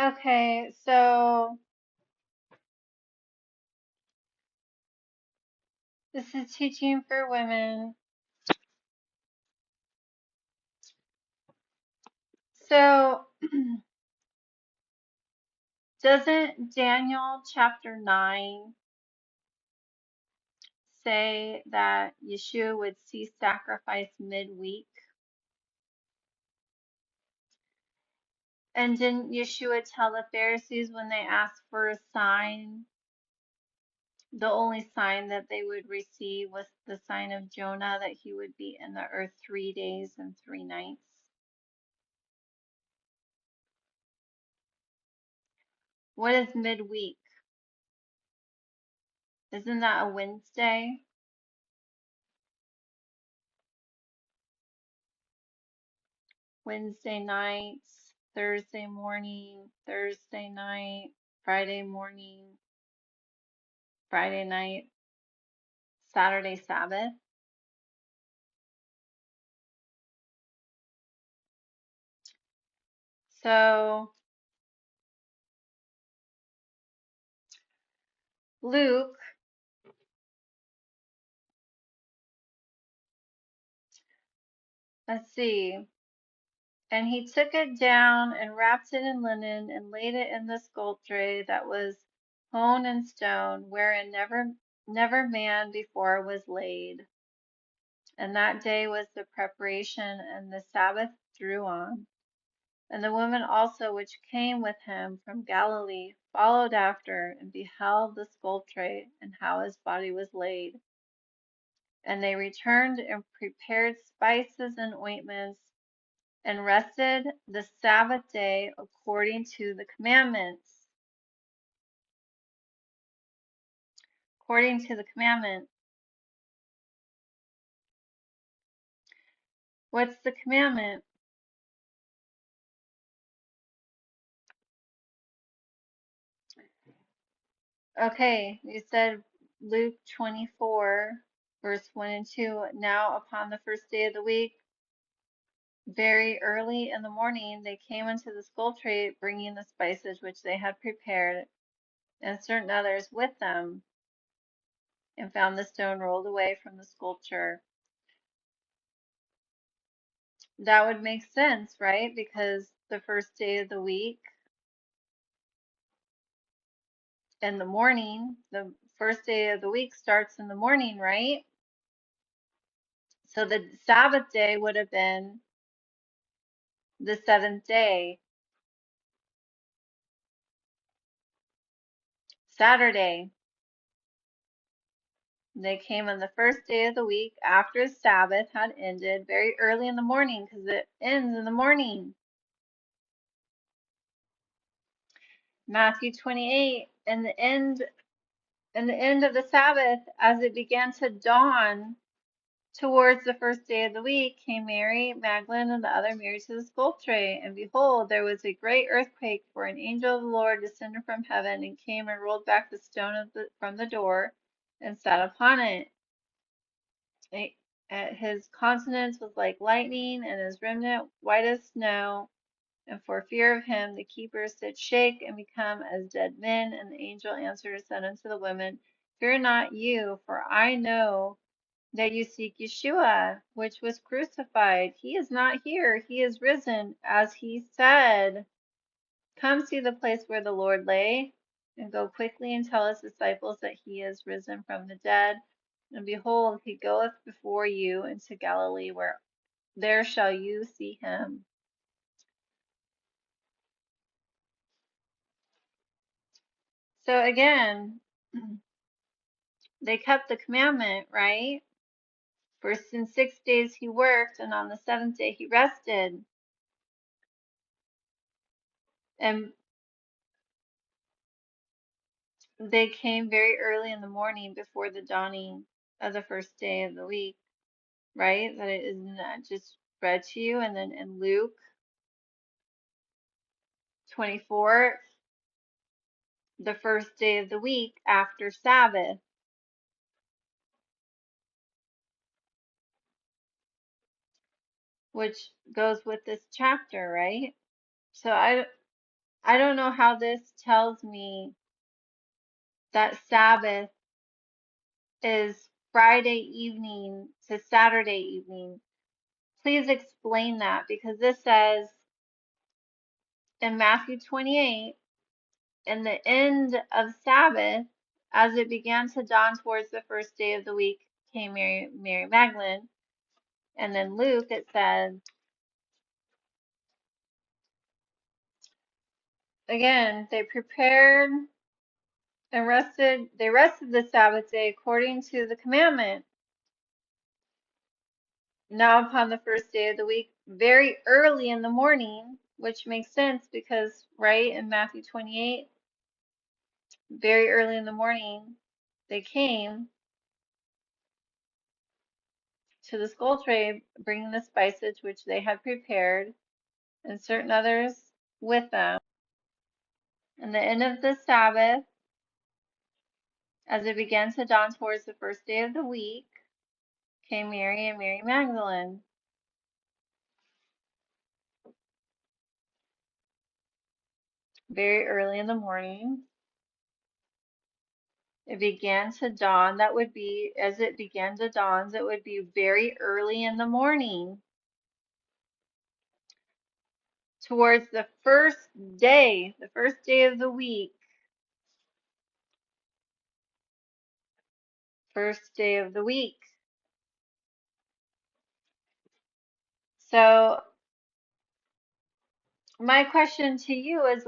Okay, so this is teaching for women. So, doesn't Daniel chapter 9 say that Yeshua would cease sacrifice midweek? And didn't Yeshua tell the Pharisees when they asked for a sign, the only sign that they would receive was the sign of Jonah, that he would be in the earth 3 days and 3 nights? What is midweek? Isn't that a Wednesday? Wednesday nights, Thursday morning, Thursday night, Friday morning, Friday night, Saturday Sabbath. So Luke, let's see, and he took it down and wrapped it in linen and laid it in the skulltray that was hewn in stone, wherein never man before was laid. And that day was the preparation, and the Sabbath drew on. And the women also which came with him from Galilee followed after, and beheld the skulltray, and how his body was laid. And they returned and prepared spices and ointments, and rested the Sabbath day according to the commandments. According to the commandment. What's the commandment? Okay, you said Luke 24, verse 1 and 2. Now upon the first day of the week, very early in the morning, they came unto the skulltray, bringing the spices which they had prepared, and certain others with them, and found the stone rolled away from the sculpture. That would make sense, right? Because the first day of the week in the morning, the first day of the week starts in the morning, right? So the Sabbath day would have been the seventh day, Saturday. They came on the first day of the week after the Sabbath had ended, very early in the morning, because it ends in the morning. Matthew 28, and the end of the Sabbath, as it began to dawn towards the first day of the week, came Mary Magdalene and the other Mary to the skulltray. And behold, there was a great earthquake, for an angel of the Lord descended from heaven and came and rolled back the stone from the door and sat upon it. His countenance was like lightning, and his raiment white as snow. And for fear of him, the keepers did shake and become as dead men. And the angel answered and said unto the women, Fear not you, for I know that you seek Yeshua, which was crucified. He is not here, he is risen, as he said. Come see the place where the Lord lay, and go quickly and tell his disciples that he is risen from the dead. And behold, he goeth before you into Galilee, where there shall you see him. So again, they kept the commandment, right? For in 6 days he worked, and on the seventh day he rested. And they came very early in the morning before the dawning of the first day of the week, right? That it isn't that just read to you. And then in Luke 24, the first day of the week after Sabbath, which goes with this chapter, right? So I don't know how this tells me that Sabbath is Friday evening to Saturday evening. Please explain that, because this says in Matthew 28, in the end of Sabbath, as it began to dawn towards the first day of the week, came Mary Magdalene. And then Luke, it says, again, they prepared and they rested the Sabbath day according to the commandment. Now upon the first day of the week, very early in the morning, which makes sense because, right, in Matthew 28, very early in the morning, they came to the skull tray, bringing the spices which they had prepared, and certain others with them. And the end of the Sabbath, as it began to dawn towards the first day of the week, came Mary and Mary Magdalene. Very early in the morning, it began to dawn. That would be, as it began to dawn, it would be very early in the morning, towards the first day of the week, first day of the week. So my question to you is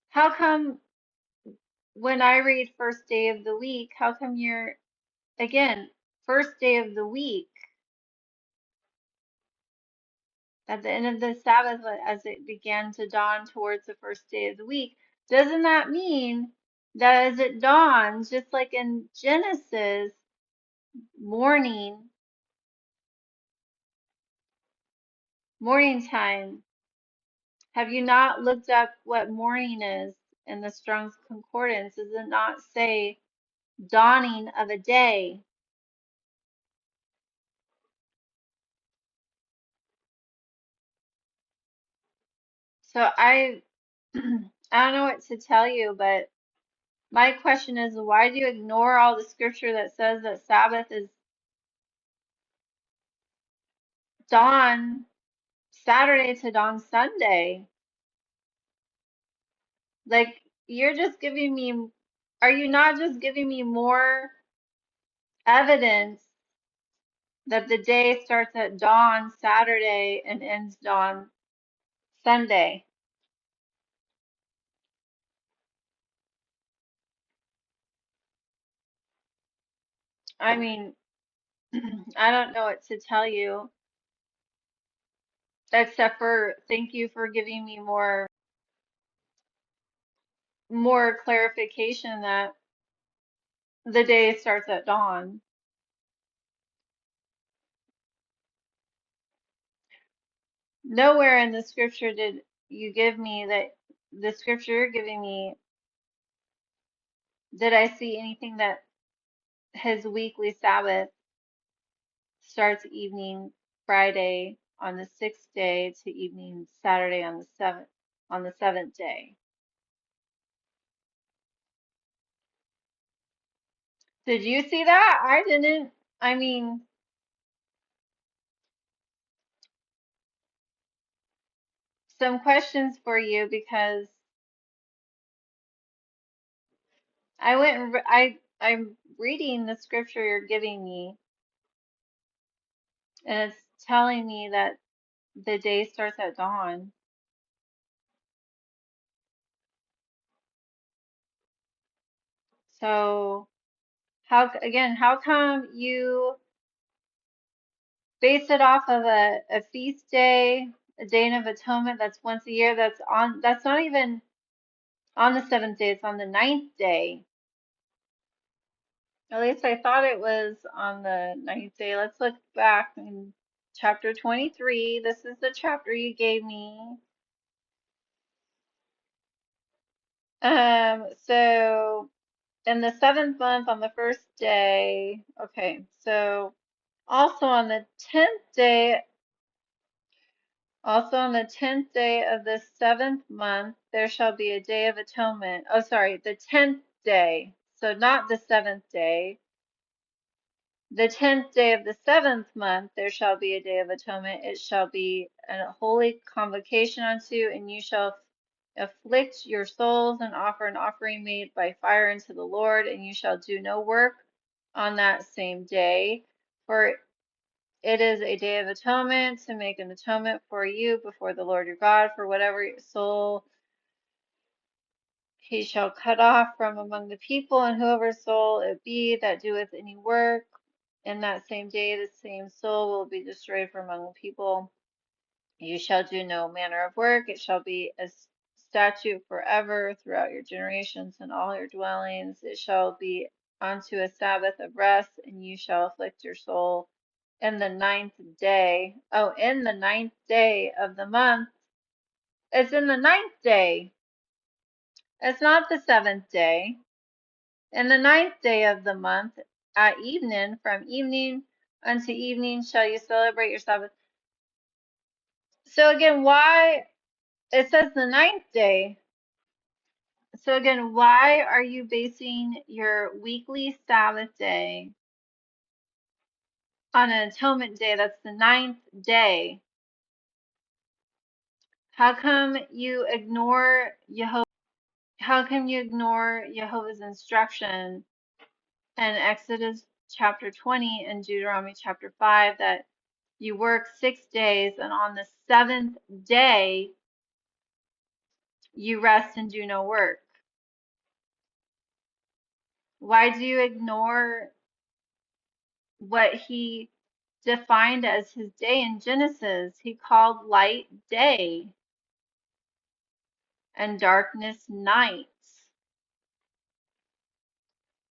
how come when I read first day of the week, how come you're, again, first day of the week, at the end of the Sabbath, as it began to dawn towards the first day of the week, doesn't that mean that as it dawns, just like in Genesis, morning, morning time, have you not looked up what morning is in the Strong's Concordance? Does it not say dawning of a day? So I don't know what to tell you, but my question is, why do you ignore all the scripture that says that Sabbath is dawn Saturday to dawn Sunday? Like, you're just giving me, are you not just giving me more evidence that the day starts at dawn Saturday and ends dawn Sunday? I mean, I don't know what to tell you except for thank you for giving me more clarification that the day starts at dawn. Nowhere in the scripture did you give me that the scripture you're giving me, did I see anything that his weekly Sabbath starts evening Friday on the sixth day to evening Saturday on the seventh day. Did you see that? I didn't. I mean, some questions for you because I went and I'm reading the scripture you're giving me, and it's telling me that the day starts at dawn. So how come you base it off of a feast day, a day of atonement that's once a year, that's not even on the seventh day, it's on the ninth day. At least I thought it was on the ninth day. Let's look back in chapter 23. This is the chapter you gave me. So in the seventh month on the first day, okay, so also on the 10th day Also on the 10th day of the 7th month, there shall be a day of atonement. Oh, sorry, the 10th day. So not the 7th day. The 10th day of the 7th month, there shall be a day of atonement. It shall be a holy convocation unto you, and you shall afflict your souls and offer an offering made by fire unto the Lord, and you shall do no work on that same day. For it is a day of atonement to make an atonement for you before the Lord your God, for whatever soul he shall cut off from among the people, and whoever soul it be that doeth any work in that same day, the same soul will be destroyed from among the people. You shall do no manner of work. It shall be a statute forever throughout your generations and all your dwellings. It shall be unto a Sabbath of rest, and you shall afflict your soul in the 9th day. Oh, in the 9th day of the month. It's in the 9th day. It's not the 7th day. In the 9th day of the month, at evening, from evening unto evening, shall you celebrate your Sabbath. So again, why it says the 9th day? So again, why are you basing your weekly Sabbath day on an atonement day? That's the 9th day. How come you ignore Jehovah? How come you ignore Jehovah's instruction in Exodus chapter 20 and Deuteronomy chapter 5 that you work 6 days and on the 7th day you rest and do no work? Why do you ignore what he defined as his day in Genesis? He called light day and darkness night.